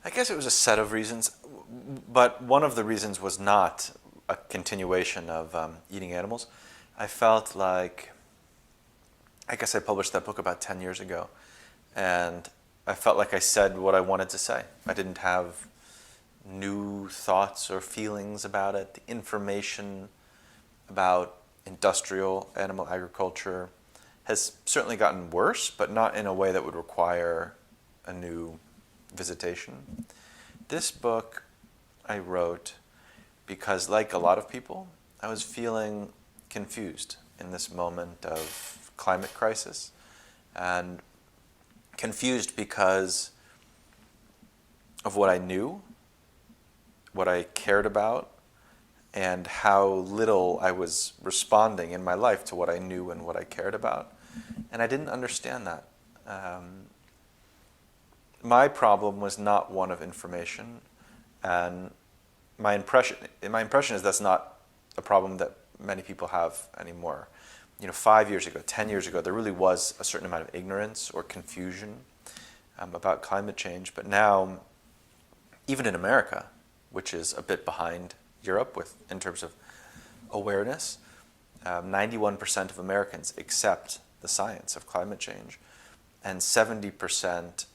I guess it was a set of reasons, but one of the reasons was not a continuation of eating animals. I felt like, I guess I published that book about 10 years ago, and I felt like I said what I wanted to say. I didn't have new thoughts or feelings about it. The information about industrial animal agriculture has certainly gotten worse, but not in a way that would require a new visitation. This book I wrote because, like a lot of people, I was feeling confused in this moment of climate crisis, and confused because of what I knew, what I cared about, and how little I was responding in my life to what I knew and what I cared about. And I didn't understand that. My problem was not one of information, and my impression is that's not a problem that many people have anymore. 5 years ago, 10 years ago, there really was a certain amount of ignorance or confusion about climate change. But now, even in America, which is a bit behind Europe in terms of awareness, 91% of Americans accept the science of climate change, and 70%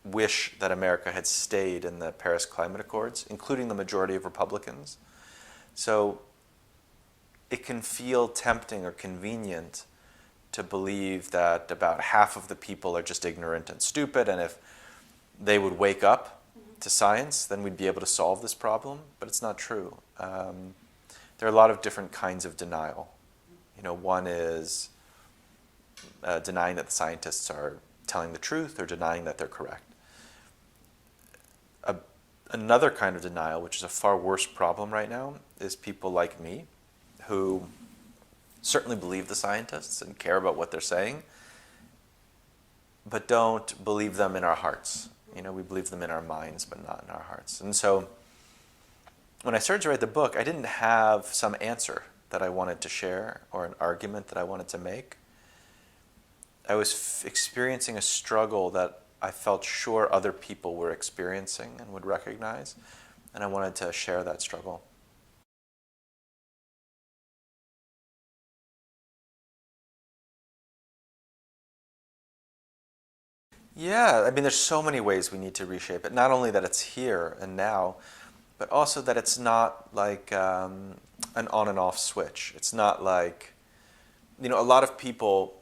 wish that America had stayed in the Paris Climate Accords, including the majority of Republicans. So it can feel tempting or convenient to believe that about half of the people are just ignorant and stupid, and if they would wake up to science, then we'd be able to solve this problem. But it's not true. There are a lot of different kinds of denial. One is denying that the scientists are telling the truth or denying that they're correct. Another kind of denial, which is a far worse problem right now, is people like me who certainly believe the scientists and care about what they're saying, but don't believe them in our hearts. We believe them in our minds, but not in our hearts. And so when I started to write the book, I didn't have some answer that I wanted to share or an argument that I wanted to make. I was experiencing a struggle that I felt sure other people were experiencing and would recognize, and I wanted to share that struggle. Yeah, there's so many ways we need to reshape it. Not only that it's here and now, but also that it's not like an on and off switch. It's not like, a lot of people,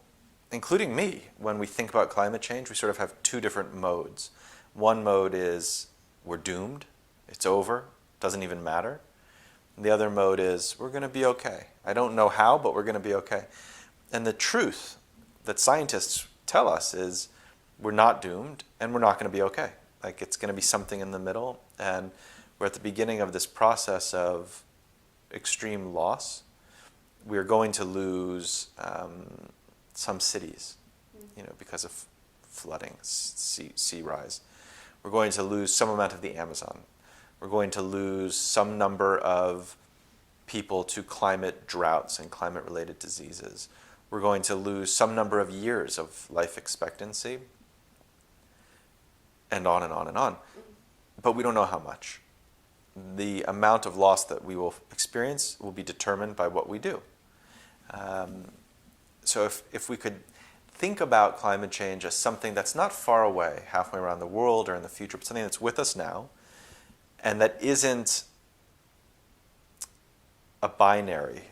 including me, when we think about climate change, we sort of have two different modes. One mode is we're doomed, it's over, doesn't even matter. And the other mode is we're going to be okay. I don't know how, but we're going to be okay. And the truth that scientists tell us is we're not doomed and we're not going to be okay. Like, it's going to be something in the middle, and we're at the beginning of this process of extreme loss. We're going to lose some cities, because of flooding, sea rise. We're going to lose some amount of the Amazon. We're going to lose some number of people to climate droughts and climate-related diseases. We're going to lose some number of years of life expectancy, and on and on and on. But we don't know how much. The amount of loss that we will experience will be determined by what we do. So if we could think about climate change as something that's not far away, halfway around the world or in the future, but something that's with us now, and that isn't a binary,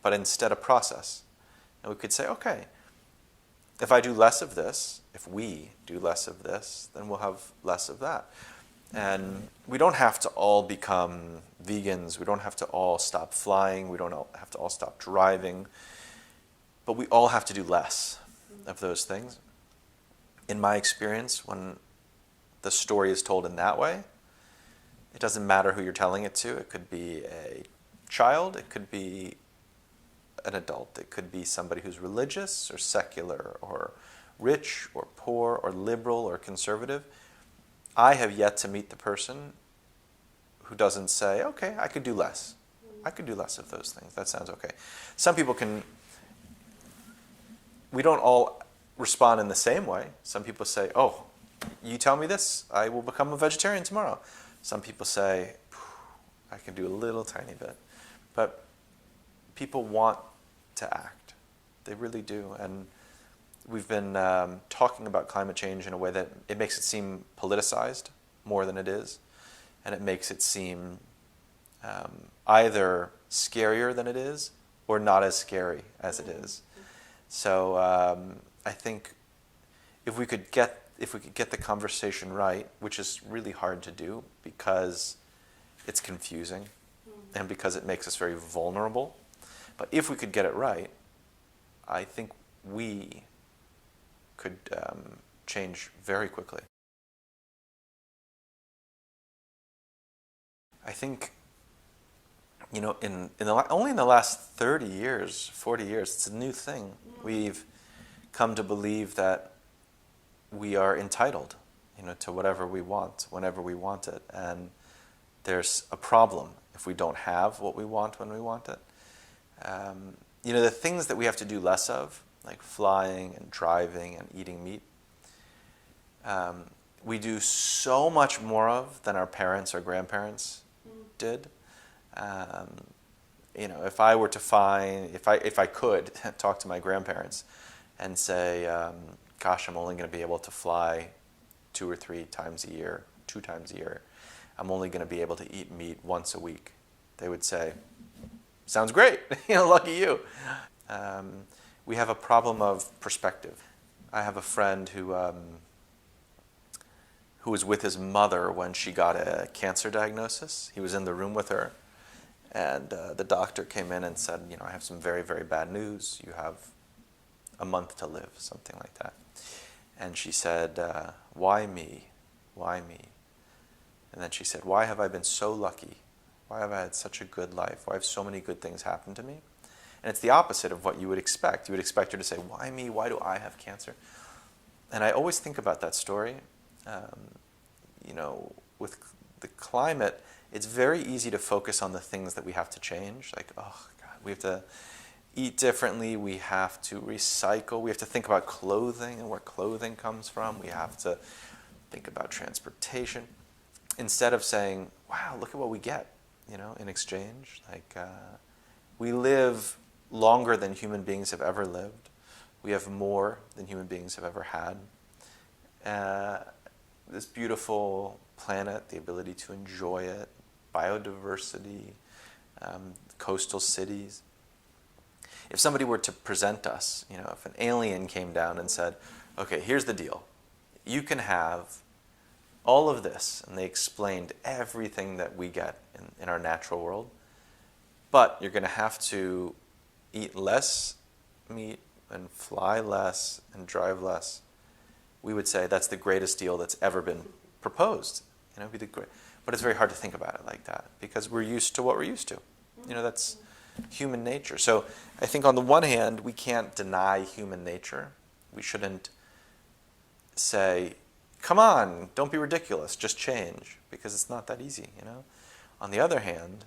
but instead a process. And we could say, okay, if I do less of this, if we do less of this, then we'll have less of that. And we don't have to all become vegans. We don't have to all stop flying. We don't have to all stop driving. But we all have to do less of those things. In my experience, when the story is told in that way, it doesn't matter who you're telling it to. It could be a child. It could be an adult. It could be somebody who's religious or secular or rich or poor or liberal or conservative. I have yet to meet the person who doesn't say, okay, I could do less. I could do less of those things. That sounds okay. Some people can. We don't all respond in the same way. Some people say, oh, you tell me this, I will become a vegetarian tomorrow. Some people say, I can do a little tiny bit. But people want to act. They really do. And we've been talking about climate change in a way that it makes it seem politicized more than it is. And it makes it seem either scarier than it is or not as scary as it is. So I think if we could get the conversation right, which is really hard to do because it's confusing and because it makes us very vulnerable, but if we could get it right, I think we could change very quickly. I think, only in the last 30 years, 40 years, it's a new thing. We've come to believe that we are entitled, to whatever we want, whenever we want it. And there's a problem if we don't have what we want when we want it. The things that we have to do less of, like flying and driving and eating meat, we do so much more of than our parents or grandparents did. If I were to if I could talk to my grandparents and say, gosh, I'm only going to be able to fly 2 or 3 times a year, 2 times a year. I'm only going to be able to eat meat once a week. They would say, sounds great, lucky you. We have a problem of perspective. I have a friend who was with his mother when she got a cancer diagnosis. He was in the room with her, and the doctor came in and said, I have some very, very bad news. You have a month to live, something like that. And she said, why me? Why me? And then she said, why have I been so lucky? Why have I had such a good life? Why have so many good things happened to me? And it's the opposite of what you would expect. You would expect her to say, why me? Why do I have cancer? And I always think about that story. With the climate, it's very easy to focus on the things that we have to change. Like, oh, God, we have to eat differently. We have to recycle. We have to think about clothing and where clothing comes from. We have to think about transportation. Instead of saying, wow, look at what we get, in exchange. Like, we live longer than human beings have ever lived. We have more than human beings have ever had. This beautiful planet, the ability to enjoy it, biodiversity, coastal cities. If somebody were to present us, if an alien came down and said, okay, here's the deal. You can have all of this, and they explained everything that we get in our natural world, but you're going to have to eat less meat and fly less and drive less. We would say that's the greatest deal that's ever been proposed. But it's very hard to think about it like that because we're used to what we're used to. That's human nature. So I think on the one hand, we can't deny human nature. We shouldn't say, come on, don't be ridiculous, just change, because it's not that easy. On the other hand,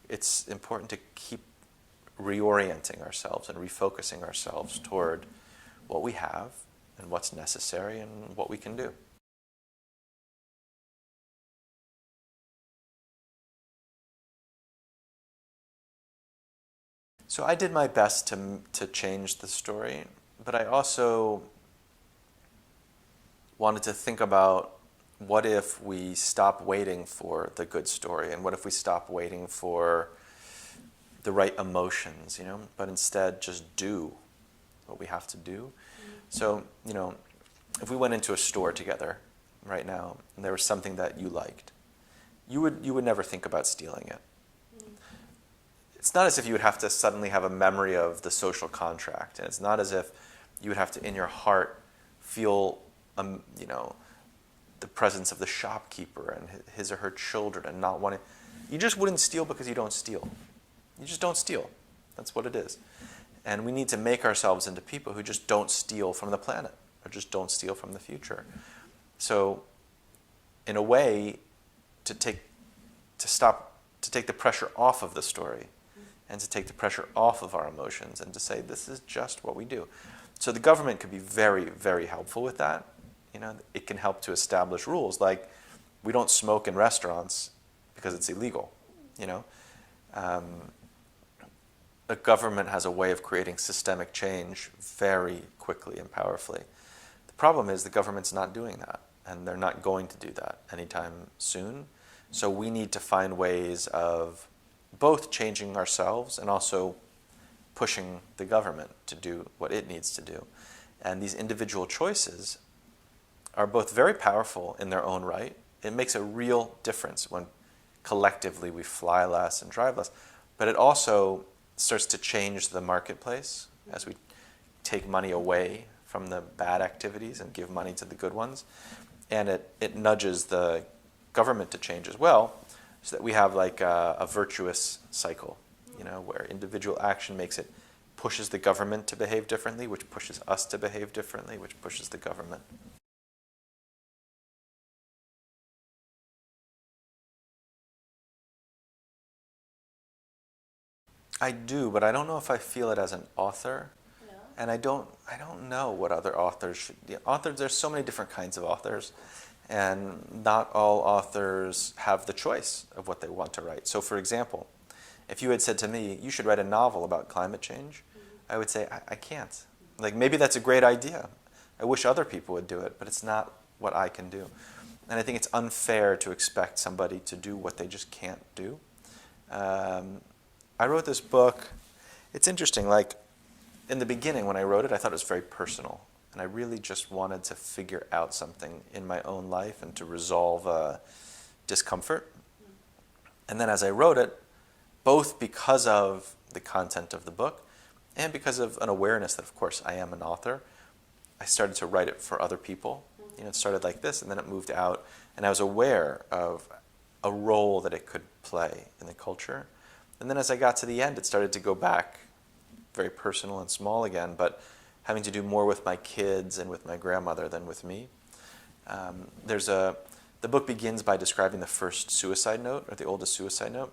it's important to keep reorienting ourselves and refocusing ourselves toward what we have and what's necessary and what we can do. So I did my best to change the story, but I also wanted to think about what if we stop waiting for the good story, and what if we stop waiting for the right emotions, but instead just do what we have to do. So, if we went into a store together right now and there was something that you liked, you would never think about stealing it. It's not as if you would have to suddenly have a memory of the social contract, and it's not as if you would have to, in your heart, feel, the presence of the shopkeeper and his or her children and not wanting. You just wouldn't steal because you don't steal. You just don't steal. That's what it is. And we need to make ourselves into people who just don't steal from the planet or just don't steal from the future. So, in a way, to take the pressure off of the story and to take the pressure off of our emotions and to say, this is just what we do. So the government could be very, very helpful with that. It can help to establish rules like we don't smoke in restaurants because it's illegal. The government has a way of creating systemic change very quickly and powerfully. The problem is the government's not doing that, and they're not going to do that anytime soon. So we need to find ways of both changing ourselves and also pushing the government to do what it needs to do. And these individual choices are both very powerful in their own right. It makes a real difference when collectively we fly less and drive less, but it also starts to change the marketplace as we take money away from the bad activities and give money to the good ones. And it nudges the government to change as well, so that we have like a virtuous cycle, where individual action pushes the government to behave differently, which pushes us to behave differently, which pushes the government. I do, but I don't know if I feel it as an author. No. And I don't know what other authors should be. There's so many different kinds of authors, and not all authors have the choice of what they want to write. So for example, if you had said to me, you should write a novel about climate change, I would say, I can't. Like, maybe that's a great idea. I wish other people would do it, but it's not what I can do. And I think it's unfair to expect somebody to do what they just can't do. I wrote this book. It's interesting, like, in the beginning when I wrote it, I thought it was very personal. And I really just wanted to figure out something in my own life and to resolve discomfort. And then as I wrote it, both because of the content of the book and because of an awareness that, of course, I am an author, I started to write it for other people. It started like this, and then it moved out. And I was aware of a role that it could play in the culture. And then as I got to the end, it started to go back very personal and small again, but having to do more with my kids and with my grandmother than with me. The book begins by describing the first suicide note, or the oldest suicide note.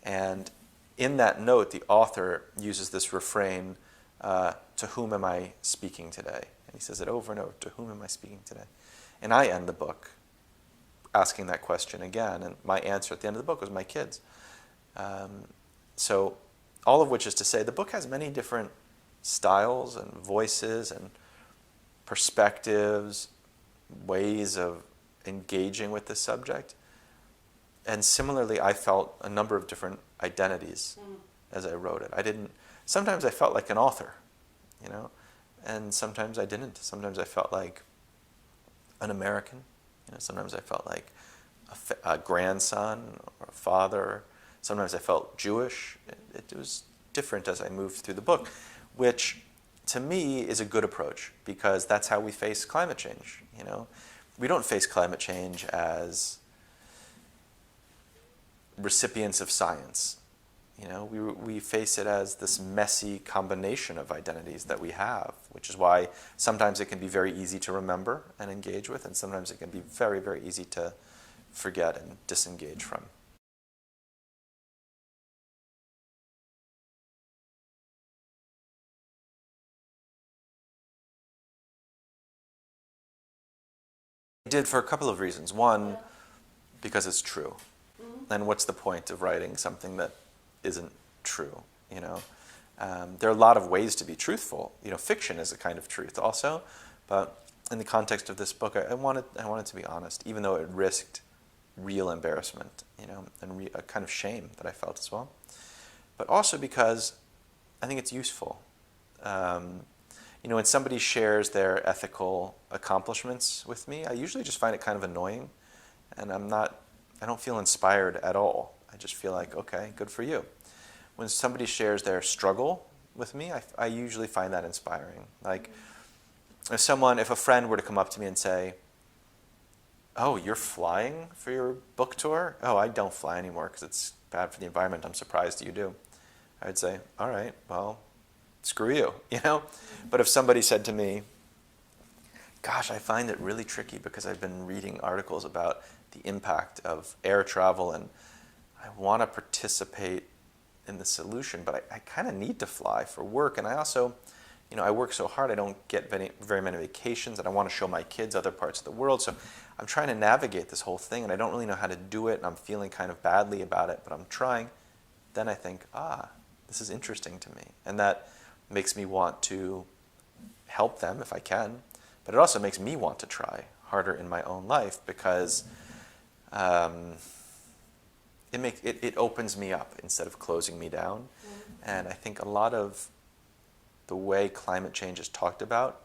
And in that note, the author uses this refrain, to whom am I speaking today? And he says it over and over, to whom am I speaking today? And I end the book asking that question again, and my answer at the end of the book was my kids. So all of which is to say, the book has many different styles and voices and perspectives, ways of engaging with the subject. And similarly, I felt a number of different identities as I wrote it. Sometimes I felt like an author, and sometimes I didn't. Sometimes I felt like an American. Sometimes I felt like a grandson or a father. Sometimes I felt Jewish. It was different as I moved through the book, which to me is a good approach, because that's how we face climate change. We don't face climate change as recipients of science. We face it as this messy combination of identities that we have, which is why sometimes it can be very easy to remember and engage with, and sometimes it can be very, very easy to forget and disengage from. I did for a couple of reasons. One, because it's true. And what's the point of writing something that isn't true? There are a lot of ways to be truthful. Fiction is a kind of truth also, but in the context of this book, I wanted to be honest, even though it risked real embarrassment, and a kind of shame that I felt as well. But also because I think it's useful. When somebody shares their ethical accomplishments with me, I usually just find it kind of annoying, and I don't feel inspired at all. I just feel like, okay, good for you. When somebody shares their struggle with me, I usually find that inspiring. Like, if a friend were to come up to me and say, oh, you're flying for your book tour? Oh, I don't fly anymore because it's bad for the environment. I'm surprised you do. I would say, all right, well, screw you, But if somebody said to me, gosh, I find it really tricky because I've been reading articles about the impact of air travel and I want to participate in the solution, but I kind of need to fly for work, and I also I work so hard, I don't get very many vacations, and I want to show my kids other parts of the world. So I'm trying to navigate this whole thing, and I don't really know how to do it, and I'm feeling kind of badly about it, but I'm trying. Then I think, this is interesting to me. And that makes me want to help them if I can, but it also makes me want to try harder in my own life, because it opens me up instead of closing me down. And I think a lot of the way climate change is talked about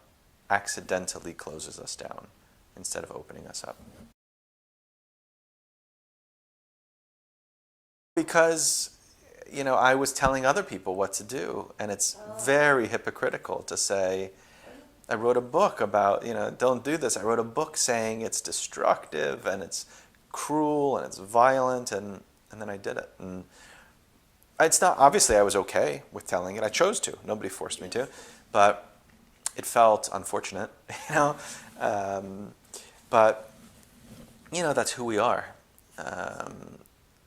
accidentally closes us down instead of opening us up. Because, I was telling other people what to do, and it's very hypocritical to say, I wrote a book about, don't do this. I wrote a book saying it's destructive and it's cruel and it's violent, and then I did it. And it's not, obviously I was okay with telling it. I chose to. Nobody forced me to. But it felt unfortunate, but, that's who we are.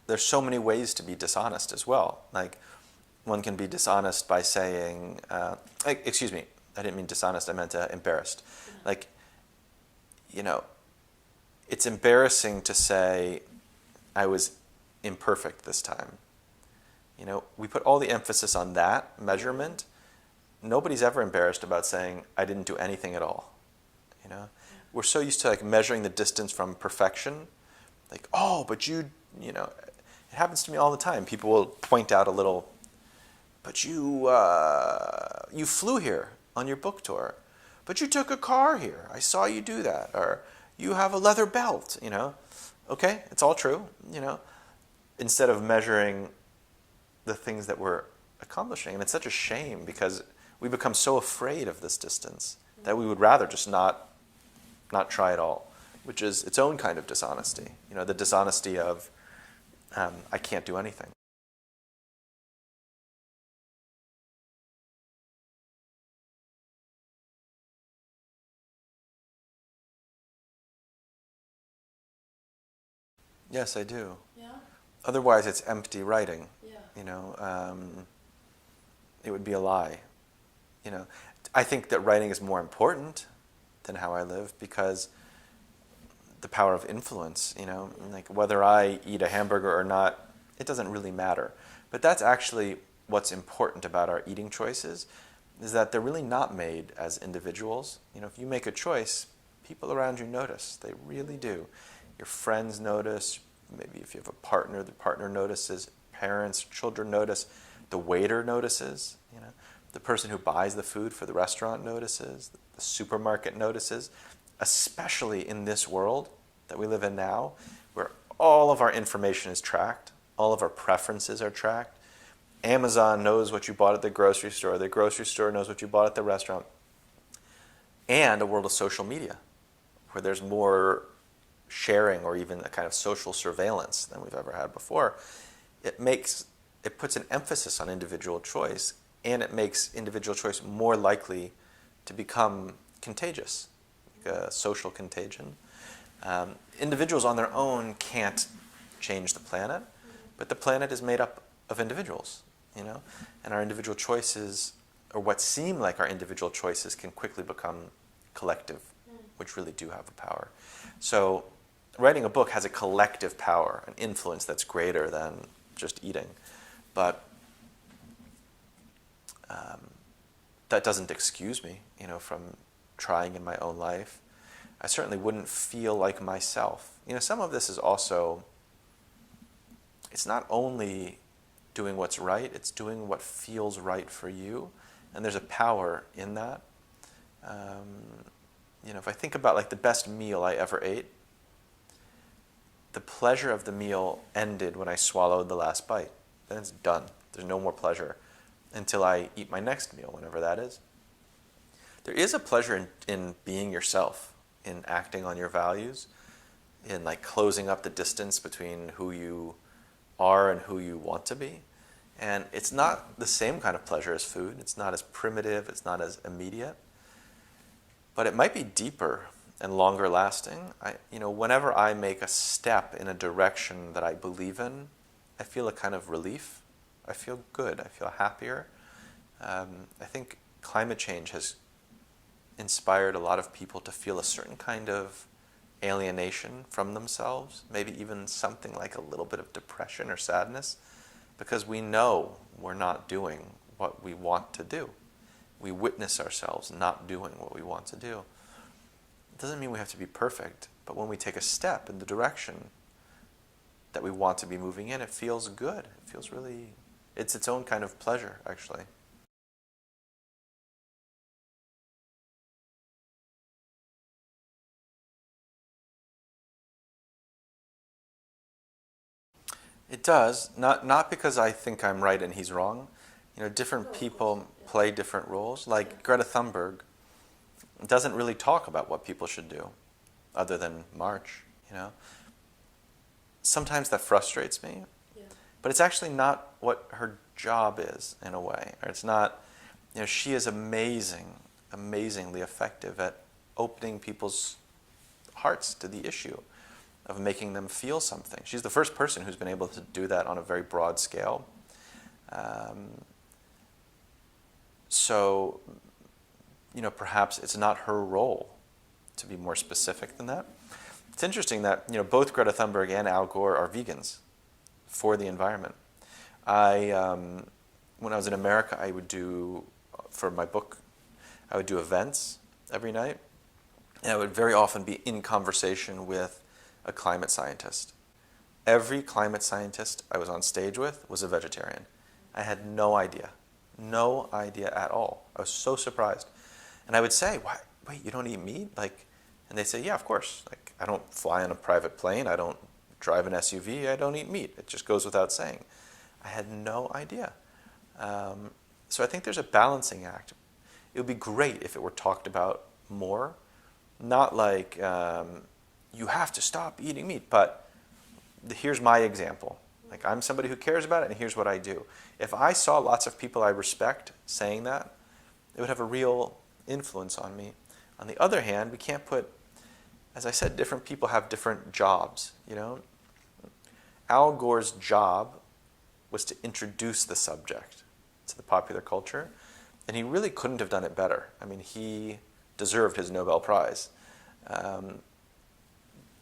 There's so many ways to be dishonest as well. Like, one can be dishonest by saying, excuse me, I didn't mean dishonest, I meant embarrassed. Like, it's embarrassing to say, I was imperfect this time. We put all the emphasis on that measurement. Nobody's ever embarrassed about saying, I didn't do anything at all. We're so used to measuring the distance from perfection. Like, but it happens to me all the time. People will point out a little, but you flew here on your book tour, but you took a car here. I saw you do that. Or you have a leather belt, Okay, it's all true, instead of measuring the things that we're accomplishing. And it's such a shame, because we become so afraid of this distance that we would rather just not try at all, which is its own kind of dishonesty. The dishonesty of, I can't do anything. Yes, I do. Yeah? Otherwise, it's empty writing. Yeah. It would be a lie. I think that writing is more important than how I live, because the power of influence, like whether I eat a hamburger or not, it doesn't really matter. But that's actually what's important about our eating choices, is that they're really not made as individuals. If you make a choice, people around you notice. They really do. Your friends notice. Maybe if you have a partner, the partner notices. Parents, children notice. The waiter notices. The person who buys the food for the restaurant notices. The supermarket notices. Especially in this world that we live in now, where all of our information is tracked. All of our preferences are tracked. Amazon knows what you bought at the grocery store. The grocery store knows what you bought at the restaurant. And a world of social media, where there's more sharing or even a kind of social surveillance than we've ever had before. It puts an emphasis on individual choice, and it makes individual choice more likely to become contagious, like a social contagion. Individuals on their own can't change the planet, but the planet is made up of individuals, and our individual choices, or what seem like our individual choices, can quickly become collective, which really do have a power. So writing a book has a collective power, an influence that's greater than just eating. But that doesn't excuse me, from trying in my own life. I certainly wouldn't feel like myself. Some of this is also, it's not only doing what's right, it's doing what feels right for you. And there's a power in that. If I think about the best meal I ever ate, the pleasure of the meal ended when I swallowed the last bite. Then it's done. There's no more pleasure until I eat my next meal, whenever that is. There is a pleasure in being yourself, in acting on your values, in closing up the distance between who you are and who you want to be. And it's not the same kind of pleasure as food. It's not as primitive. It's not as immediate. But it might be deeper and longer lasting. Whenever I make a step in a direction that I believe in, I feel a kind of relief. I feel good. I feel happier. I think climate change has inspired a lot of people to feel a certain kind of alienation from themselves, maybe even something like a little bit of depression or sadness, because we know we're not doing what we want to do. We witness ourselves not doing what we want to do. It doesn't mean we have to be perfect, but when we take a step in the direction that we want to be moving in, it feels good. It feels really, it's its own kind of pleasure, actually. It does, not because I think I'm right and he's wrong. You know, different people play different roles. Like Greta Thunberg doesn't really talk about what people should do, other than march. You know, sometimes that frustrates me, but it's actually not what her job is in a way. Or it's not. You know, she is amazingly effective at opening people's hearts to the issue, of making them feel something. She's the first person who's been able to do that on a very broad scale. So, you know, perhaps it's not her role to be more specific than that. It's interesting that, you know, both Greta Thunberg and Al Gore are vegans for the environment. When I was in America, I would do, for my book, I would do events every night, and I would very often be in conversation with a climate scientist. Every climate scientist I was on stage with was a vegetarian. I had no idea at all. I was so surprised. And I would say, wait, you don't eat meat? Like, and they say, yeah, of course. Like, I don't fly on a private plane. I don't drive an SUV. I don't eat meat. It just goes without saying. I had no idea. So I think there's a balancing act. It would be great if it were talked about more, not like you have to stop eating meat, but here's my example. Like, I'm somebody who cares about it, and here's what I do. If I saw lots of people I respect saying that, it would have a real influence on me. On the other hand, we can't put, as I said, different people have different jobs, you know? Al Gore's job was to introduce the subject to the popular culture, and he really couldn't have done it better. I mean, he deserved his Nobel Prize.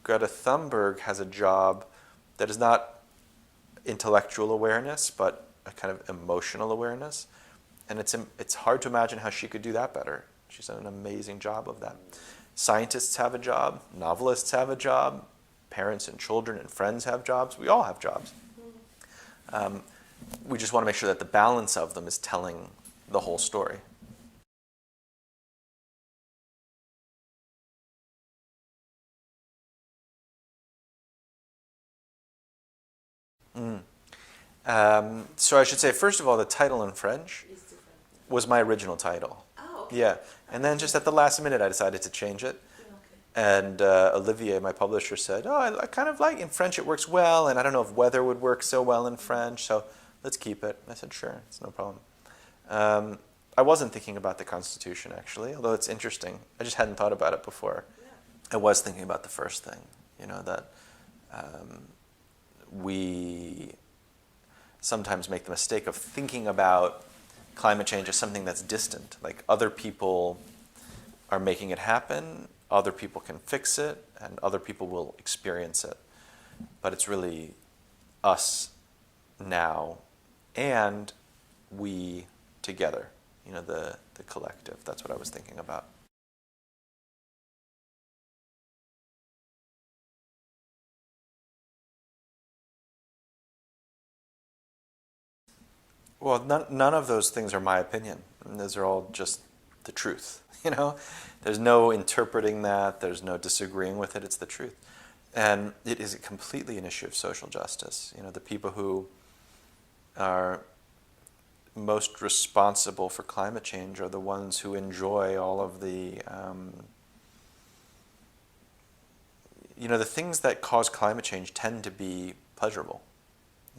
Greta Thunberg has a job that is not intellectual awareness, but a kind of emotional awareness. And it's hard to imagine how she could do that better. She's done an amazing job of that. Scientists have a job, novelists have a job, parents and children and friends have jobs. We all have jobs. We just want to make sure that the balance of them is telling the whole story. So I should say, first of all, the title in French was my original title. Oh, okay. Yeah, and then just at the last minute, I decided to change it. And Olivier, my publisher, said, "Oh, I kind of like in French. It works well, and I don't know if weather would work so well in French, so let's keep it." I said, "Sure, it's no problem." I wasn't thinking about the Constitution actually, although it's interesting. I just hadn't thought about it before. Yeah. I was thinking about the first thing, you know, that we sometimes make the mistake of thinking about climate change as something that's distant. Like, other people are making it happen, other people can fix it, and other people will experience it. But it's really us now and we together, you know, the collective. That's what I was thinking about. Well, none of those things are my opinion. Those are all just the truth, you know? There's no interpreting that. There's no disagreeing with it. It's the truth. And it is completely an issue of social justice. You know, the people who are most responsible for climate change are the ones who enjoy all of the, you know, the things that cause climate change tend to be pleasurable.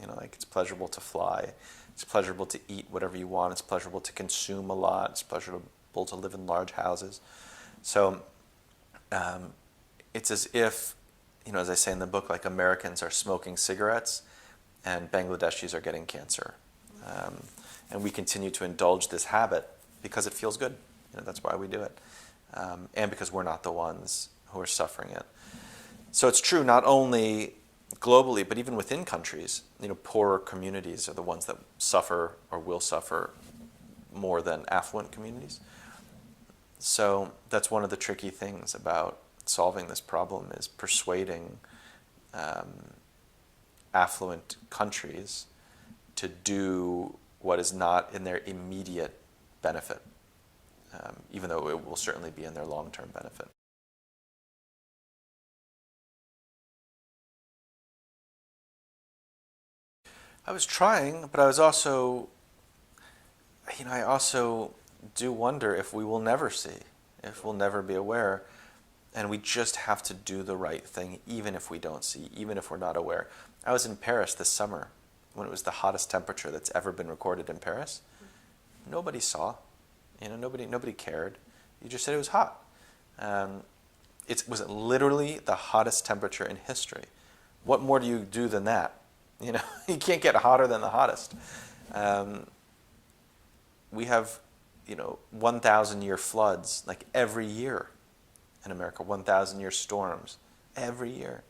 You know, like, it's pleasurable to fly. It's pleasurable to eat whatever you want. It's pleasurable to consume a lot. It's pleasurable to live in large houses. So it's as if, you know, as I say in the book, like, Americans are smoking cigarettes and Bangladeshis are getting cancer. And we continue to indulge this habit because it feels good. That's why we do it. And because we're not the ones who are suffering it. So it's true not only globally, but even within countries. Poorer communities are the ones that suffer or will suffer more than affluent communities. So that's one of the tricky things about solving this problem, is persuading affluent countries to do what is not in their immediate benefit, even though it will certainly be in their long-term benefit. I was trying, but I was also, I also do wonder if we will never see, if we'll never be aware, and we just have to do the right thing, even if we don't see, even if we're not aware. I was in Paris this summer when it was the hottest temperature that's ever been recorded in Paris. Nobody saw, nobody cared. You just said it was hot. It was literally the hottest temperature in history. What more do you do than that? You can't get hotter than the hottest. We have, 1,000-year floods like every year in America, 1,000-year storms every year.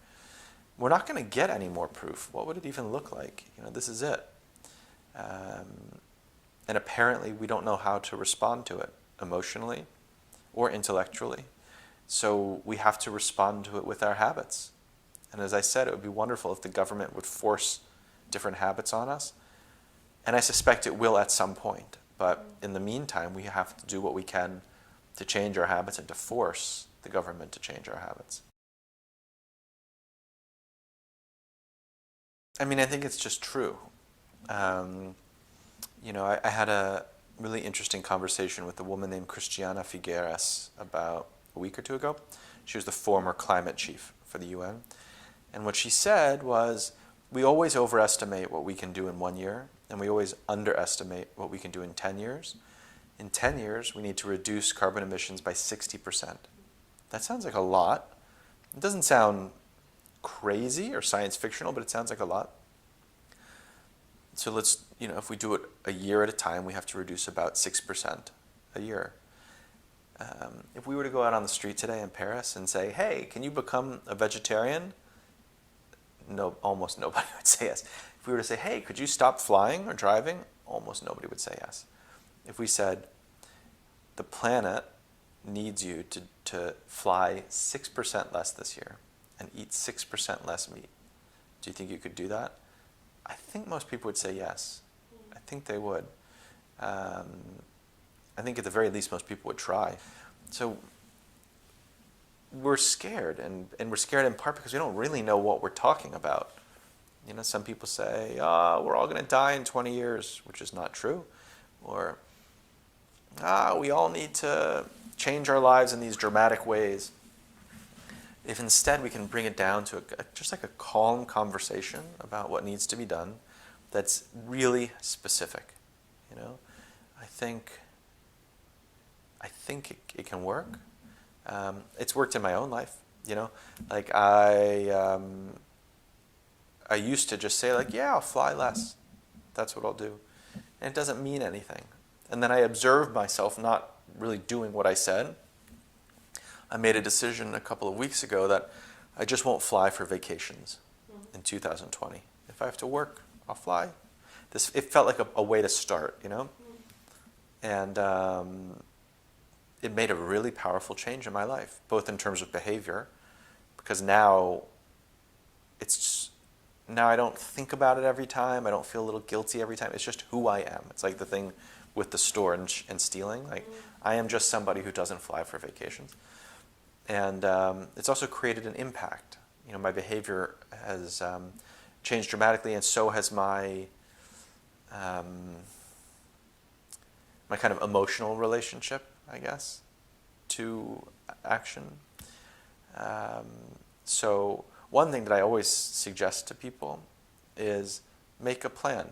We're not going to get any more proof. What would it even look like? This is it. And apparently we don't know how to respond to it emotionally or intellectually. So we have to respond to it with our habits. And as I said, it would be wonderful if the government would force different habits on us. And I suspect it will at some point. But in the meantime, we have to do what we can to change our habits and to force the government to change our habits. I think it's just true. I had a really interesting conversation with a woman named Christiana Figueres about a week or two ago. She was the former climate chief for the UN. And what she said was, we always overestimate what we can do in 1 year, and we always underestimate what we can do in 10 years. In 10 years, we need to reduce carbon emissions by 60%. That sounds like a lot. It doesn't sound crazy or science fictional, but it sounds like a lot. So let's, if we do it a year at a time, we have to reduce about 6% a year. If we were to go out on the street today in Paris and say, hey, can you become a vegetarian? No, almost nobody would say yes. If we were to say, hey, could you stop flying or driving? Almost nobody would say yes. If we said, the planet needs you to fly 6% less this year and eat 6% less meat, do you think you could do that? I think most people would say yes. I think they would. I think at the very least most people would try. So we're scared, and we're scared in part because we don't really know what we're talking about. Some people say, we're all going to die in 20 years, which is not true. Or, we all need to change our lives in these dramatic ways. If instead we can bring it down to just like a calm conversation about what needs to be done that's really specific, I think it can work. It's worked in my own life, like I used to just say yeah, I'll fly less. That's what I'll do. And it doesn't mean anything. And then I observed myself not really doing what I said. I made a decision a couple of weeks ago that I just won't fly for vacations in 2020. If I have to work, I'll fly. It felt like a way to start, And it made a really powerful change in my life, both in terms of behavior, because now I don't think about it every time. I don't feel a little guilty every time. It's just who I am. It's like the thing with the store and stealing. I am just somebody who doesn't fly for vacations. And it's also created an impact. My behavior has changed dramatically, and so has my kind of emotional relationship, I guess, to action. So one thing that I always suggest to people is make a plan.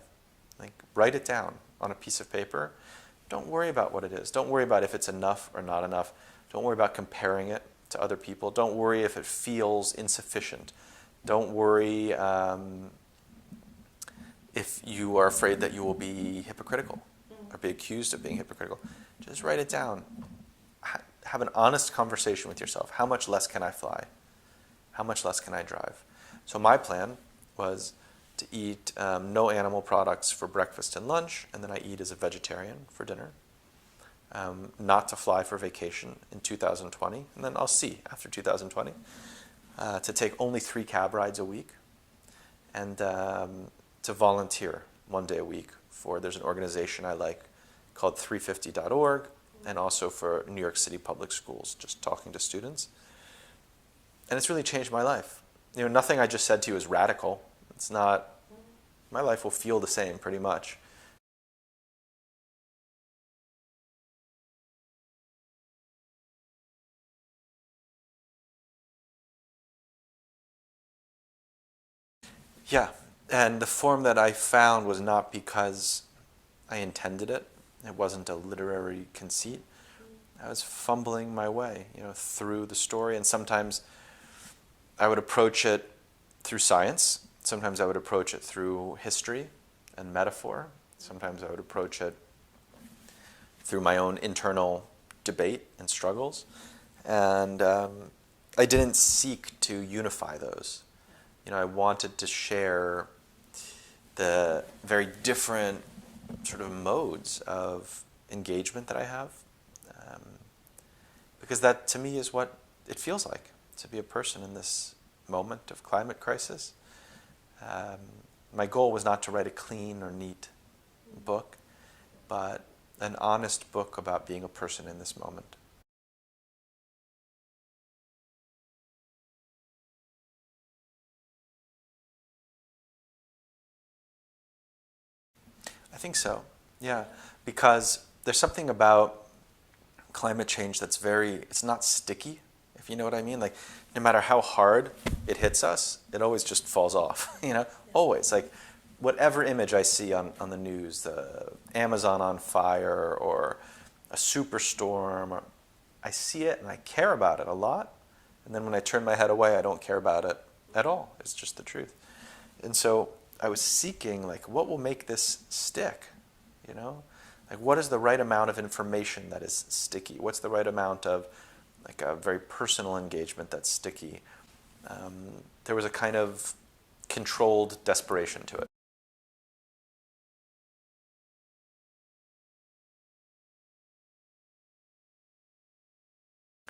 Write it down on a piece of paper. Don't worry about what it is. Don't worry about if it's enough or not enough. Don't worry about comparing it to other people. Don't worry if it feels insufficient. Don't worry if you are afraid that you will be hypocritical or be accused of being hypocritical. Just write it down. Have an honest conversation with yourself. How much less can I fly? How much less can I drive? So my plan was to eat no animal products for breakfast and lunch, and then I eat as a vegetarian for dinner. Not to fly for vacation in 2020, and then I'll see after 2020. To take only 3 cab rides a week, and to volunteer 1 day a week there's an organization I like called 350.org, and also for New York City public schools, just talking to students. And it's really changed my life. Nothing I just said to you is radical. It's not, my life will feel the same pretty much. Yeah, and the form that I found was not because I intended it. It wasn't a literary conceit. I was fumbling my way, through the story, and sometimes I would approach it through science. Sometimes I would approach it through history and metaphor. Sometimes I would approach it through my own internal debate and struggles. And I didn't seek to unify those. I wanted to share the very different sort of modes of engagement that I have. Because that, to me, is what it feels like to be a person in this moment of climate crisis. My goal was not to write a clean or neat book, but an honest book about being a person in this moment. I think so, yeah, because there's something about climate change that's it's not sticky, if you know what I mean. Like, no matter how hard it hits us, it always just falls off, always. Like, whatever image I see on the news, the Amazon on fire or a superstorm, I see it and I care about it a lot. And then when I turn my head away, I don't care about it at all. It's just the truth. And so I was seeking, like, what will make this stick, Like, what is the right amount of information that is sticky? What's the right amount of, like, a very personal engagement that's sticky? There was a kind of controlled desperation to it.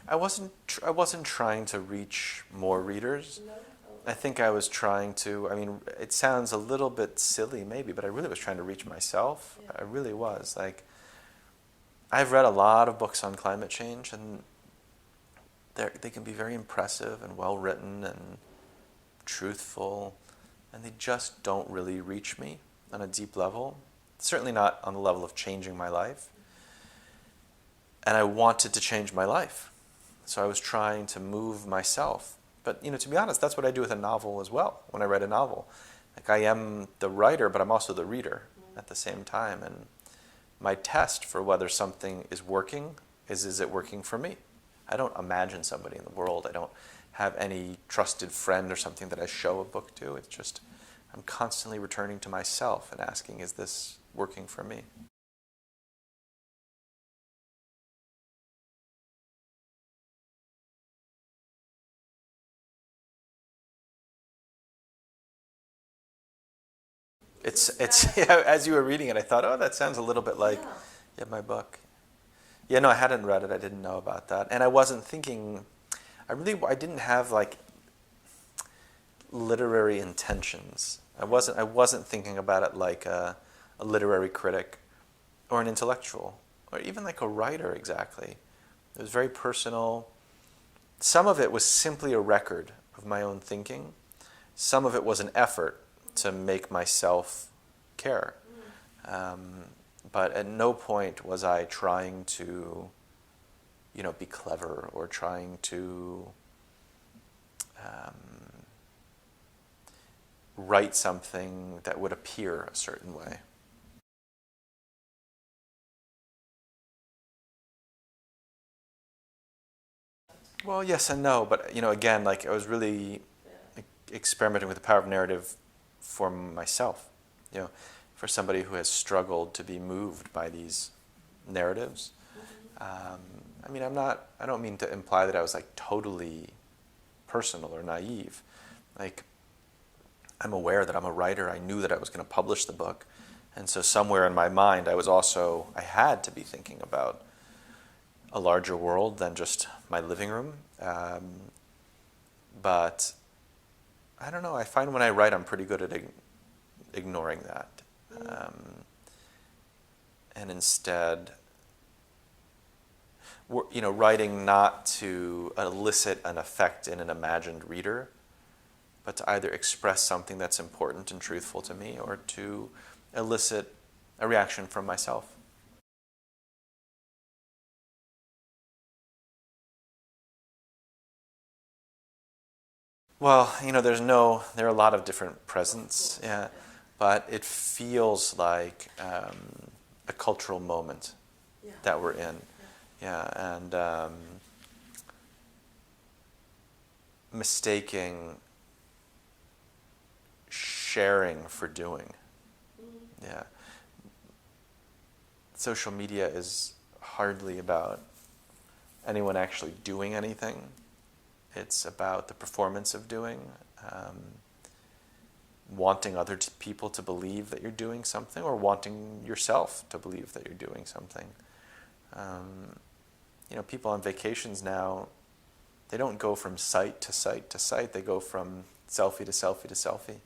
I wasn't trying to reach more readers. No? I think I was trying to, it sounds a little bit silly maybe, but I really was trying to reach myself. Yeah. I really was. Like, I've read a lot of books on climate change, and they can be very impressive and well written and truthful, and they just don't really reach me on a deep level. Certainly not on the level of changing my life. And I wanted to change my life. So I was trying to move myself. But, to be honest, that's what I do with a novel as well, when I write a novel. Like, I am the writer, but I'm also the reader at the same time. And my test for whether something is working is it working for me? I don't imagine somebody in the world. I don't have any trusted friend or something that I show a book to. It's just, I'm constantly returning to myself and asking, is this working for me? It's as you were reading it, I thought, oh, that sounds a little bit like my book. Yeah, no, I hadn't read it. I didn't know about that. And I wasn't thinking, I didn't have, like, literary intentions. I wasn't thinking about it like a literary critic or an intellectual or even like a writer exactly. It was very personal. Some of it was simply a record of my own thinking. Some of it was an effort to make myself care. But at no point was I trying to, be clever or trying to write something that would appear a certain way. Well, yes and no, but again, like, I was really experimenting with the power of narrative for myself, for somebody who has struggled to be moved by these narratives. I mean, I don't mean to imply that I was like totally personal or naive. Like, I'm aware that I'm a writer. I knew that I was going to publish the book. And so somewhere in my mind, I had to be thinking about a larger world than just my living room. But I don't know, I find when I write, I'm pretty good at ignoring that. And instead, writing not to elicit an effect in an imagined reader, but to either express something that's important and truthful to me or to elicit a reaction from myself. Well, there are a lot of different presents, yeah, but it feels like a cultural moment that we're in, yeah, and mistaking sharing for doing, yeah. Social media is hardly about anyone actually doing anything. It's about the performance of doing, wanting other people to believe that you're doing something, or wanting yourself to believe that you're doing something. People on vacations now, they don't go from site to site to site. They go from selfie to selfie to selfie,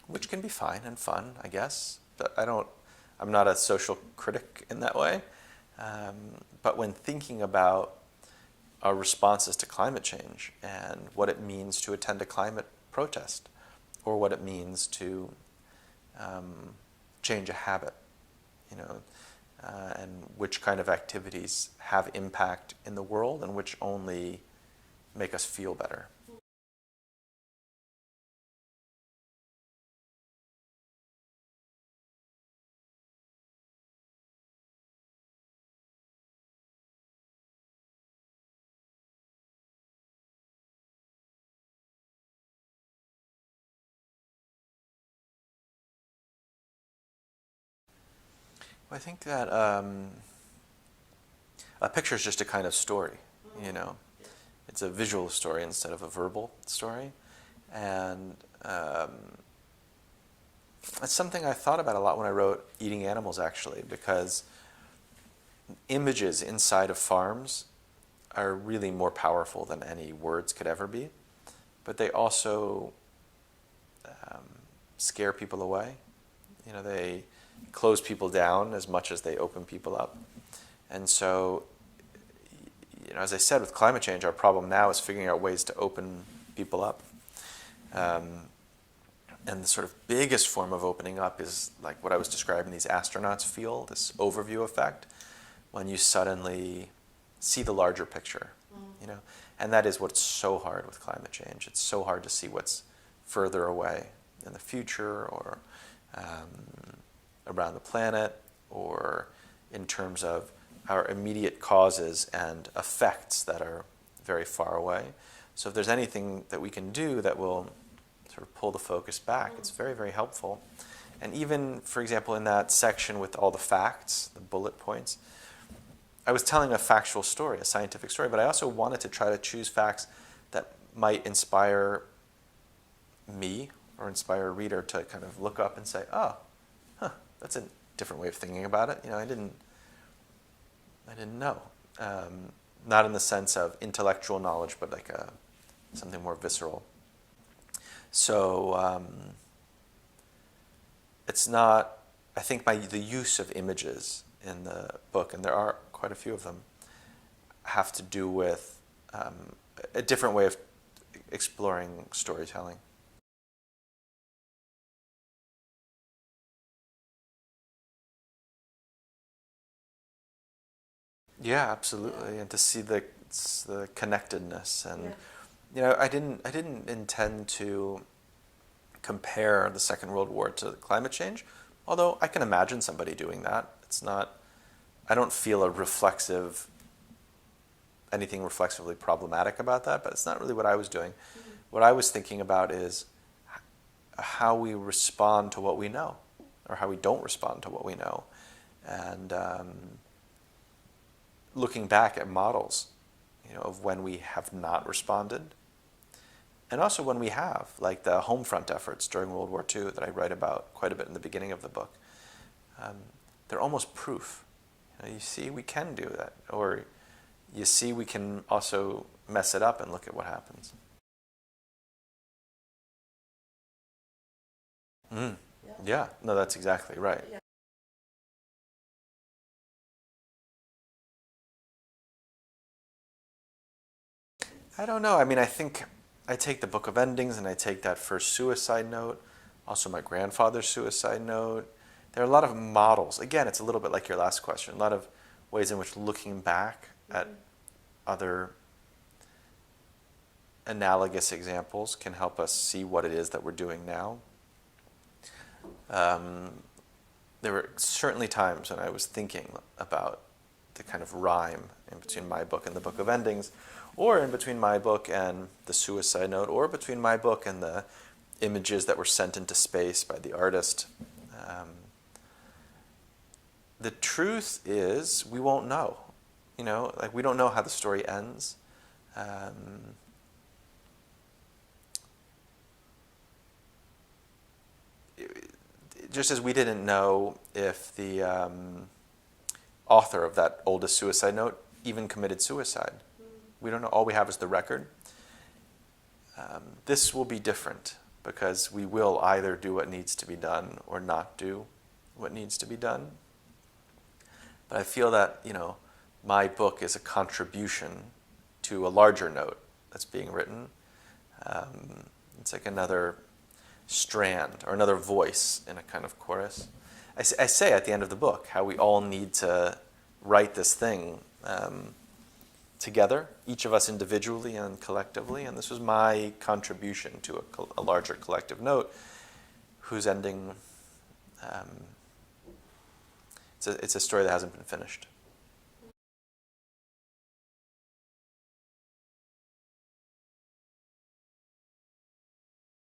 which can be fine and fun, I guess. But I'm not a social critic in that way. But when thinking about our responses to climate change and what it means to attend a climate protest, or what it means to change a habit, and which kind of activities have impact in the world and which only make us feel better. I think that a picture is just a kind of story, It's a visual story instead of a verbal story. And it's something I thought about a lot when I wrote Eating Animals, actually, because images inside of farms are really more powerful than any words could ever be. But they also scare people away. They close people down as much as they open people up. And so, as I said, with climate change, our problem now is figuring out ways to open people up. And the sort of biggest form of opening up is like what I was describing these astronauts feel, this overview effect, when you suddenly see the larger picture, And that is what's so hard with climate change. It's so hard to see what's further away in the future, or around the planet, or in terms of our immediate causes and effects that are very far away. So if there's anything that we can do that will sort of pull the focus back, it's very, very helpful. And even, for example, in that section with all the facts, the bullet points, I was telling a factual story, a scientific story, but I also wanted to try to choose facts that might inspire me or inspire a reader to kind of look up and say, oh, that's a different way of thinking about it. I didn't know. Not in the sense of intellectual knowledge, but like something more visceral. So it's not, I think the use of images in the book, and there are quite a few of them, have to do with a different way of exploring storytelling. Yeah, absolutely, and to see the connectedness, and I didn't intend to compare the Second World War to climate change, although I can imagine somebody doing that. It's not. I don't feel anything reflexively problematic about that, but it's not really what I was doing. Mm-hmm. What I was thinking about is how we respond to what we know, or how we don't respond to what we know. and looking back at models, of when we have not responded, and also when we have, like the home front efforts during World War II that I write about quite a bit in the beginning of the book. They're almost proof. You see, we can do that, or you see, we can also mess it up and look at what happens. Yeah, no, that's exactly right. Yeah. I don't know. I mean, I think I take the Book of Endings and I take that first suicide note, also my grandfather's suicide note. There are a lot of models. Again, it's a little bit like your last question, a lot of ways in which looking back at other analogous examples can help us see what it is that we're doing now. There were certainly times when I was thinking about the kind of rhyme in between my book and the Book of Endings, or in between my book and the suicide note, or between my book and the images that were sent into space by the artist. The truth is, we won't know. Like we don't know how the story ends. Just as we didn't know if the author of that oldest suicide note even committed suicide. We don't know. All we have is the record. This will be different because we will either do what needs to be done or not do what needs to be done. But I feel that, my book is a contribution to a larger note that's being written. It's like another strand or another voice in a kind of chorus. I say at the end of the book how we all need to write this thing together, each of us individually and collectively, and this was my contribution to a larger collective note whose ending, it's a story that hasn't been finished.